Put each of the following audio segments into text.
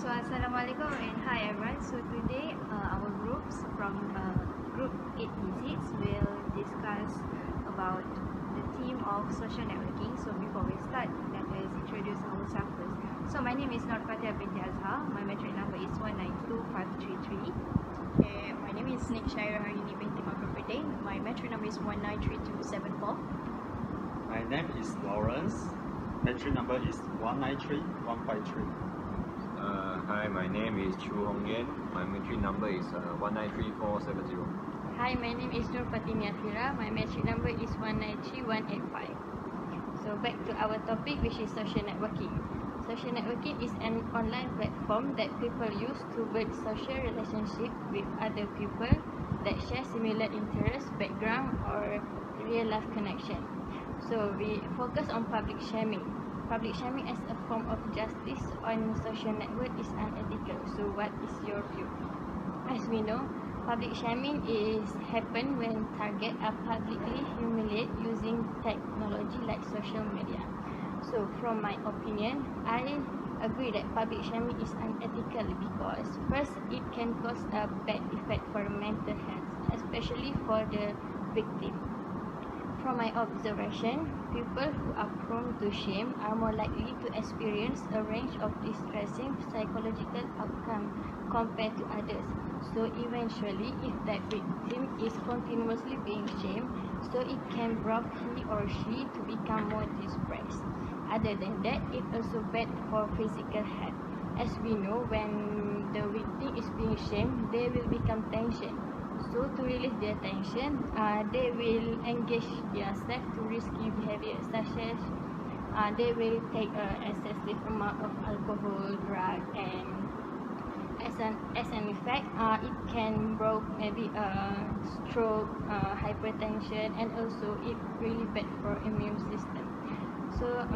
So Assalamualaikum and hi everyone. So today our groups from group 8P6 will discuss about the theme of social networking. So before we start, let us introduce ourselves first. So my name is Nur Fatia binti Azhar. My metric number is 192533. Okay, my name is Nick Shaira Harini binti Makrafide. My metric number is 193274. My name is Lawrence. Metric number is 193153. Hi, my name is Chu Hong Yen. My metric number is 193470. Hi, my name is Nur Fatimi Afira. My metric number is 193185. So back to our topic, which is social networking. Social networking is an online platform that people use to build social relationship with other people that share similar interests, background, or real life connection. So we focus on public shaming. Public shaming as a form of justice on social network is unethical. So what is your view? As we know, public shaming is happen when targets are publicly humiliated using technology like social media. So from my opinion, I agree that public shaming is unethical because first, it can cause a bad effect for mental health, especially for the victim. From my observation, people who are prone to shame are more likely to experience a range of distressing psychological outcomes compared to others. So eventually, if that victim is continuously being shamed, so it can drive he or she to become more depressed. Other than that, it also bad for physical health. As we know, when the victim is being shamed, they will become tension. So to release their tension, they will engage themselves to risky behavior such as they will take an excessive amount of alcohol, drug, and as an effect, it can bring maybe stroke, hypertension, and also it really bad for immune system. So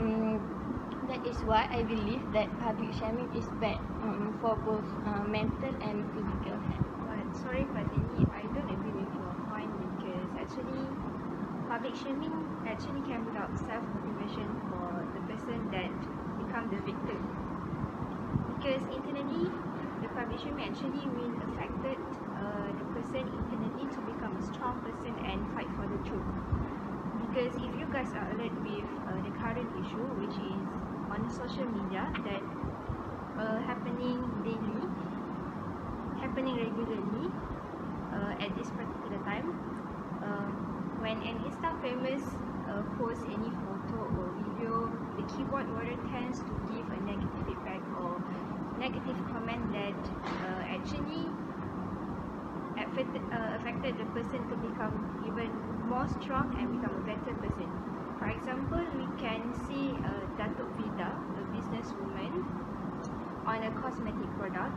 that is why I believe that public shaming is bad for both mental and physical health. But sorry Fatini, I don't agree with your point because actually public shaming actually can bring out self-motivation for the person that become the victim. Because internally, the public shaming actually will affect the person internally to become a strong person and fight for the truth. Because if you guys are alert with the current issue, which is on social media that happening daily, happening regularly at this particular time, when an Insta famous posts any photo or video, the keyboard warrior tends to give a negative feedback or negative comment that actually affected the person to become even more strong and become a better person. For example, we can see Datuk Vida, a businesswoman, on a cosmetic product.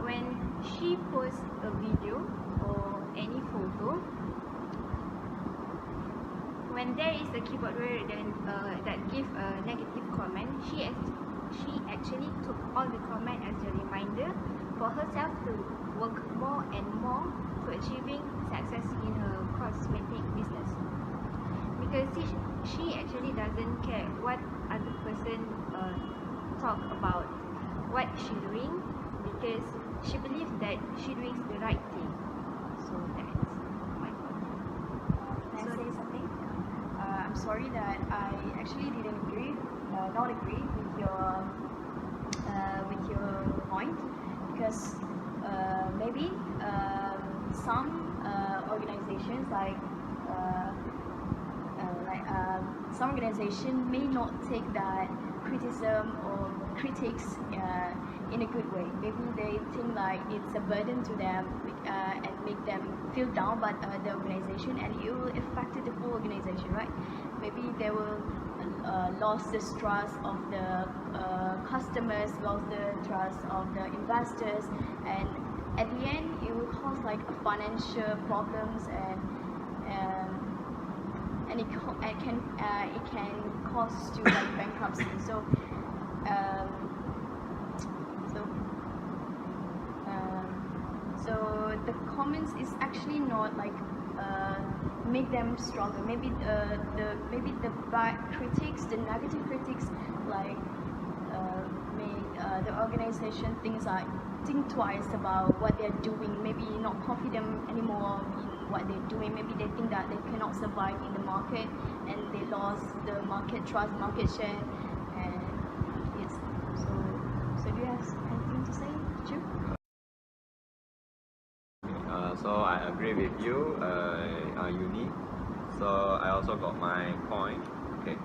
When she posts a video or any photo, when there is a keyboard warrior that give a negative comment, she actually took all the comment as a reminder for herself to work more and more to achieving success in her cosmetic business. Because she actually doesn't care what other person talk about what she doing, because she believes that she doing the right thing. So that's my point. Can I say something? I'm sorry that I actually didn't not agree with your point, because maybe some organizations some organization may not take that criticism or critics in a good way. Maybe they think like it's a burden to them and make them feel down by the organization, and it will affect the whole organization, right? Maybe they will lost the trust of the customers, lost the trust of the investors, and at the end it will cause like financial problems and it can cause to like bankruptcy. So the comments is actually not like make them stronger. Maybe the bad critics, the negative critics, like make the organization think twice about what they're doing, maybe not confident anymore in what they're doing. Maybe they think that they cannot survive in the market and they lost the market trust, market share, and it's so do you have anything to say, Chu? So I agree with you, Uni. So I also got my point. Okay.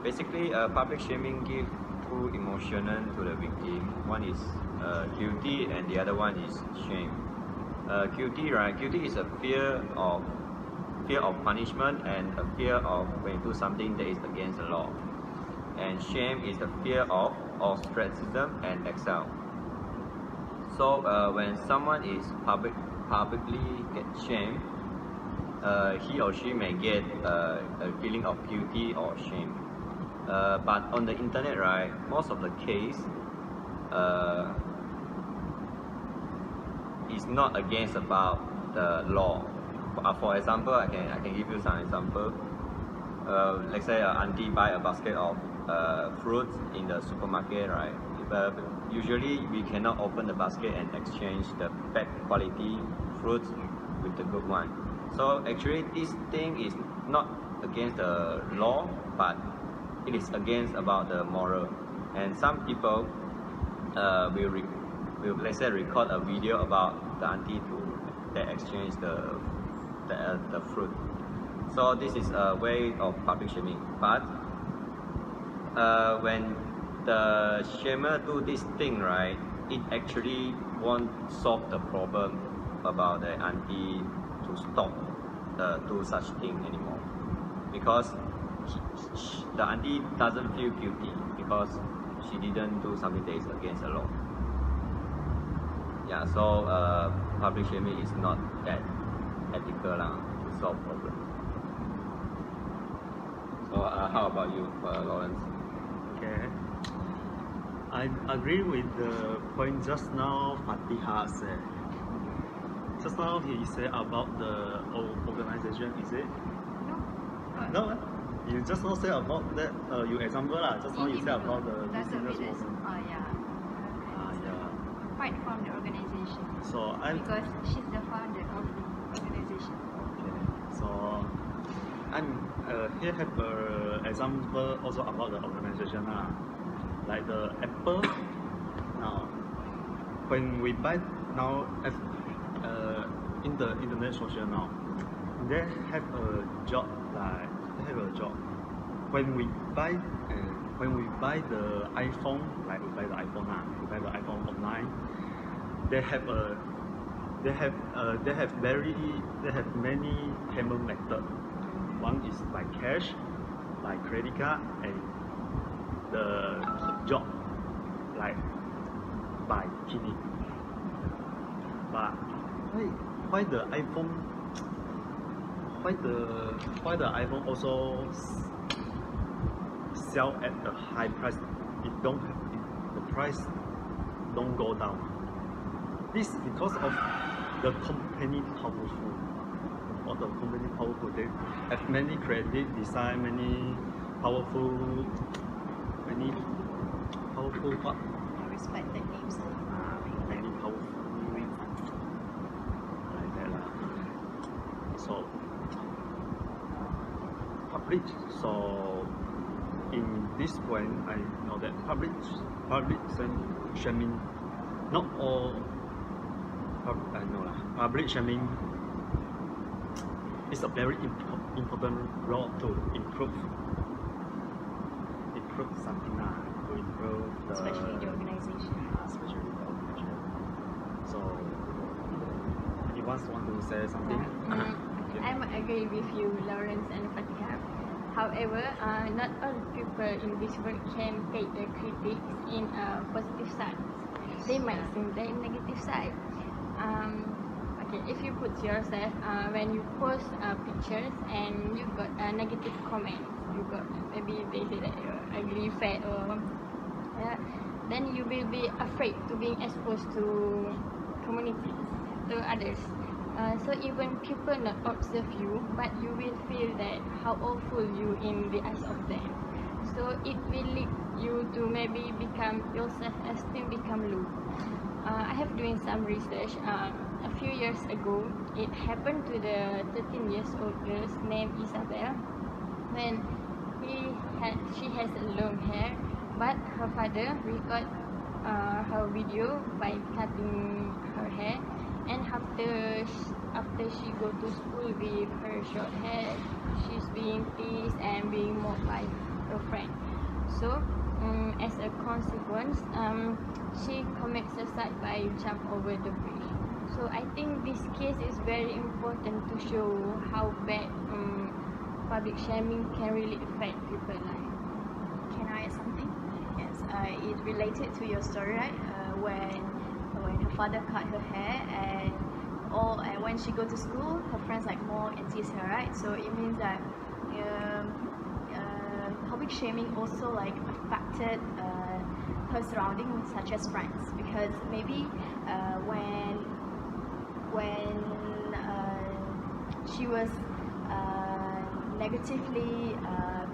Basically, public shaming give two emotions to the victim. One is guilty, and the other one is shame. Guilty, right? Guilty is a fear of punishment and a fear of when you do something that is against the law. And shame is the fear of ostracism and exile. So when someone is publicly get shamed, he or she may get a feeling of guilty or shame. But on the internet, right, most of the case is not against about the law. For example, I can give you some example. Let's say an auntie buy a basket of fruits in the supermarket, right? Usually we cannot open the basket and exchange the bad quality fruits with the good one. So actually this thing is not against the law, but it is against about the moral. And some people will let's say record a video about the auntie that exchange the fruit. So this is a way of public shaming. But when the shamer do this thing, right, it actually won't solve the problem about the auntie to stop do such thing anymore, because the auntie doesn't feel guilty because she didn't do something that is against the law. Yeah, so public shaming is not that ethical to solve problems. So how about you, Lawrence? Okay. I agree with the point just now Fatiha said. Just now he said about the organization, is it? No. You just now said about that, you example lah. Just now you said about the That's a business witness. woman. Yeah. Quite from the organization. So Because she's the founder of the organization. Okay. So here have a example also about the organization lah. Like the Apple now, when we buy now in the internet social now, they have a job when we buy the iPhone, like we buy the iPhone online, they have many payment method. One is by cash, by credit card, and the job like by kidney. But why the iPhone also sell at a high price? The price don't go down. This is because of the company powerful. Or the company powerful, they have many creative design, many powerful what? Respected names. Many powerful like that lah. So public. So in this point, I know that public shaming, not all. Public shaming is a very important role to improve something to improve the, Especially the organization. Especially the organization. So anyone want to say something? Okay. I might agree with you, Lawrence and Fatiha. However, not all people in this world can take the critics in a positive side. They might think that in negative side. Okay, if you put yourself when you post pictures and you got a negative comment, you got maybe they say that you're ugly, fat, or then you will be afraid to being exposed to community, to others. So even people not observe you, but you will feel that how awful you in the eyes of them. So So it will lead you to maybe become your self-esteem become low. I have doing some research. A few years ago, it happened to the 13 years old girl named Isabel. When she has long hair, but her father record her video by cutting her hair, and after she go to school with her short hair, she's being teased and being mocked by her friend. So as a consequence, she commits suicide by jump over the bridge. So I think this case is very important to show how bad public shaming can really affect people's life. Can I add something? Yes, it related to your story, right? When her father cut her hair and when she go to school, her friends like mock and tease her, right? So it means that public shaming also like affected her surroundings, such as friends, because maybe when she was negatively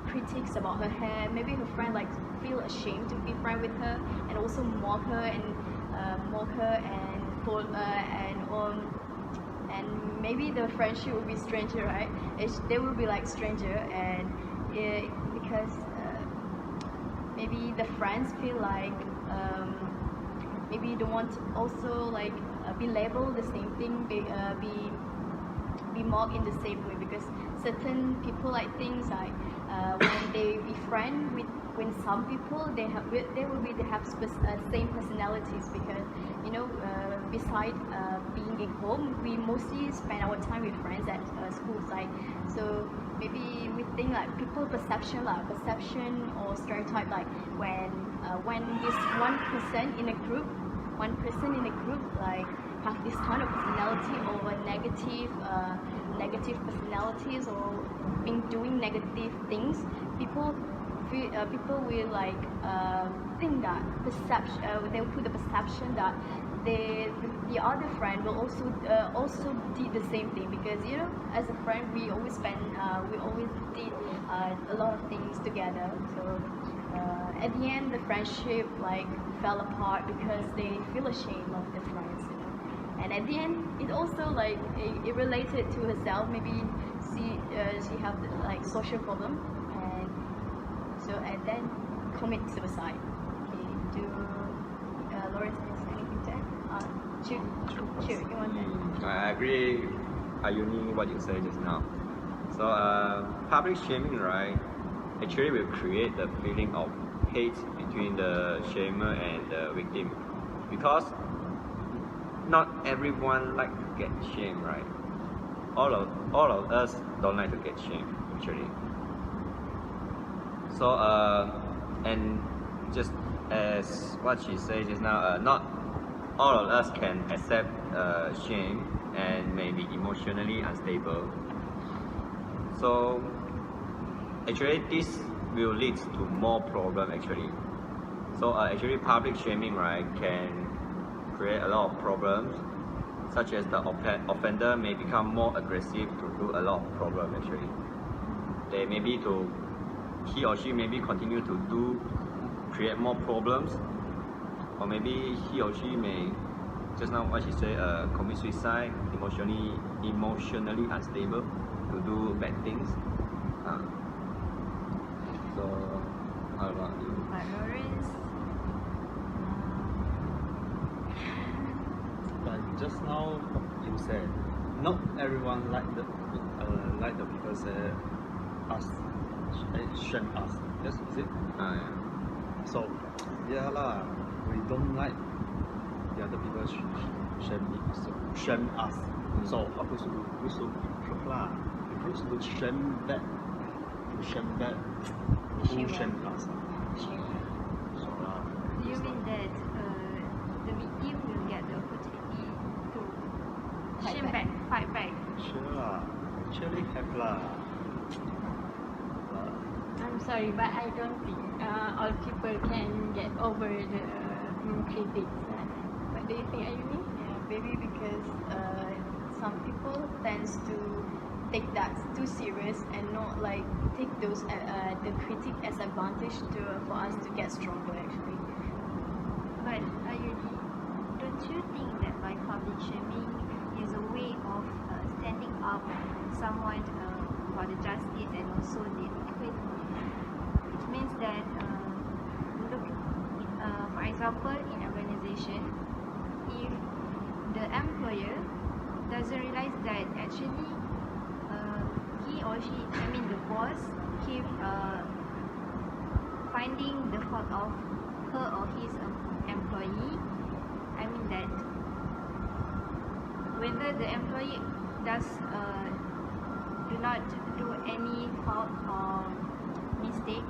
critiques about her hair, maybe her friend like feel ashamed to be friend with her and also mock her and and maybe the friendship will be stranger, right? They will be like stranger, and because maybe the friends feel like maybe you don't want to also like be labeled the same thing, be mocked in the same way, because certain people like things like when they befriend with some people, they have same personalities, because beside being at home, we mostly spend our time with friends at school site. So maybe we think like people perception or stereotype, like when this one person in a group like have this kind of personality or negative personalities or being doing negative things, people will like think that they will put the perception that the other friend will also did the same thing, because as a friend we always did a lot of things together. So at the end the friendship like fell apart because they feel ashamed of their friends, and at the end it also like it related to herself. Maybe she have like social problem, and then commit suicide. Okay, do Lawrence has anything to add? Sure, you want that? I agree, Ayuni, what you said just now. So public shaming, right, actually will create the feeling of hate between the shamer and the victim, because not everyone like to get shamed, right? All of us don't like to get shamed, actually. So and just as what she said just now, not all of us can accept shame and may be emotionally unstable. So actually this will lead to more problem actually. So actually public shaming, right, can create a lot of problems, such as the offender may become more aggressive to do a lot of problem actually. He or she maybe continue to create more problems, or maybe he or she may, just now what she said, commit suicide, emotionally unstable, to do bad things. So how about you? Lawrence? But just now you said not everyone like the people say us shame us. Yes, is it? Yeah. So yeah lah, we don't like the other people shame us. So we should improve lah. Improve to shame back. Who shame us? So lah. Do you mean that the victim will get the opportunity to fight back? Sure lah. Actually have lah. I'm sorry, but I don't think all people can get over the critics. What do you think, Ayumi? Yeah, maybe because some people tends to take that too serious and not like take those the critic as advantage for us to get stronger actually. But Ayuni, don't you think that by public shaming is a way of standing up someone for the justice and also the equity? Which means that look, for example, in organization, if the employer doesn't realize that actually he or she, I mean the boss, keep finding the fault of her or his employee, I mean that whether the employee does do not do any fault or mistake,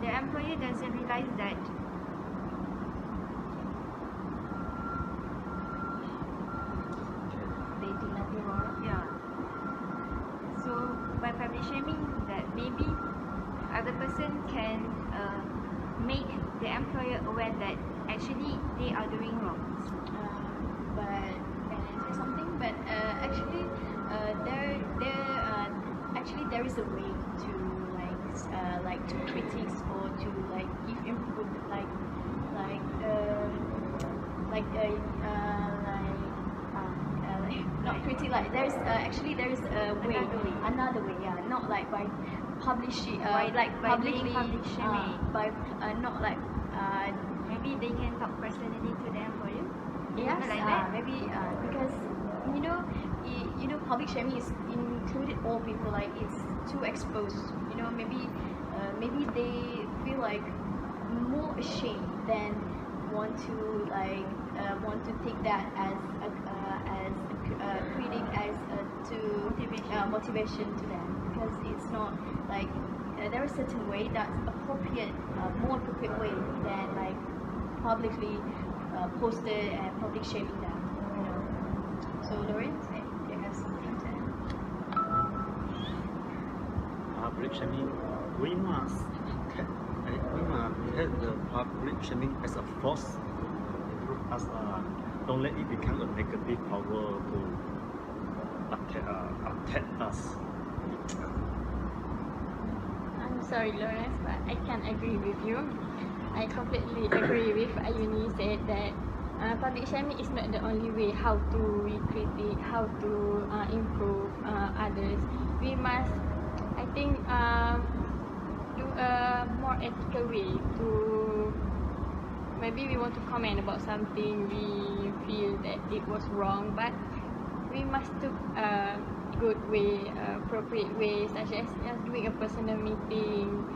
the employer doesn't realize that They do nothing wrong. yeah. So by public shaming, that maybe other person can make the employer aware that actually they are doing wrong. But can I say something? But actually, there is a way to like to critics or to like give input not critic, like there's actually there is a way, another way, yeah, not like by publishing By publicly doing public shaming. by not like Maybe they can talk personally to the employer. yes, Like that? maybe because you know public shaming is included all people, like it's too exposed, maybe they feel like more ashamed than want to take that as a critic, as motivation to them, because it's not like there is a certain way that's appropriate, more appropriate way than like publicly posted and public shaming them. So Lawrence, do you have something to add? Public shaming, we must take the public shaming as a force to improve us. Don't let it become a negative power to attack us. I'm sorry, Lawrence, but I can't agree with you. I completely agree with Ayuni said that public shaming is not the only way how to critique, how to improve others. We must, I think, do a more ethical way to. Maybe we want to comment about something we feel that it was wrong, but we must do a good way, appropriate way, such as just doing a personal meeting.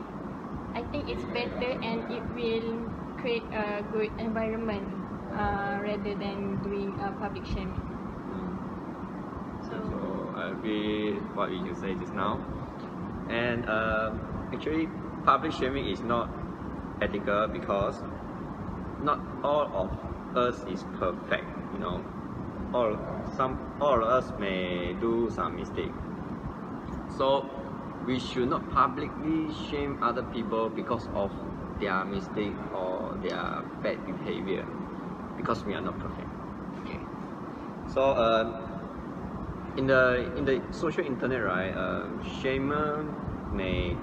I think it's better and it will create a good environment rather than doing public shaming. So I agree with what you say just now. And actually, public shaming is not ethical because not all of us is perfect. All of us may do some mistake. So we should not publicly shame other people because of their mistake or their bad behavior, because we are not perfect. Okay. So in the social internet, right, shamer may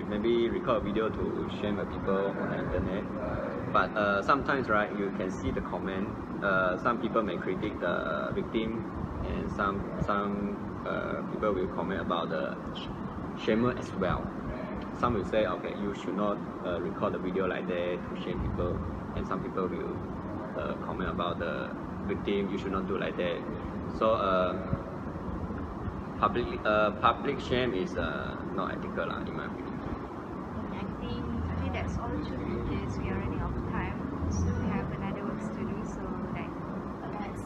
maybe record a video to shame people on the internet. But sometimes, right, you can see the comment. Some people may critique the victim, and some people will comment about the shamer as well. Some will say, okay, you should not record the video like that to shame people, and some people will comment about the victim. You should not do like that. So public shame is not ethical, in my opinion. I think that's all true because we are running out of time. So we have another works to do. So let's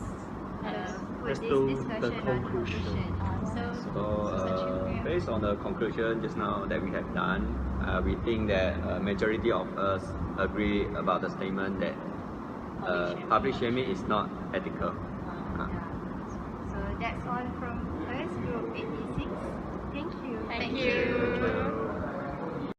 put Let's this do the discussion on conclusion. conclusion. So based on the conclusion just now that we have done, we think that majority of us agree about the statement that public shaming is not ethical. So that's all from us, Group 86. Thank you. Thank you.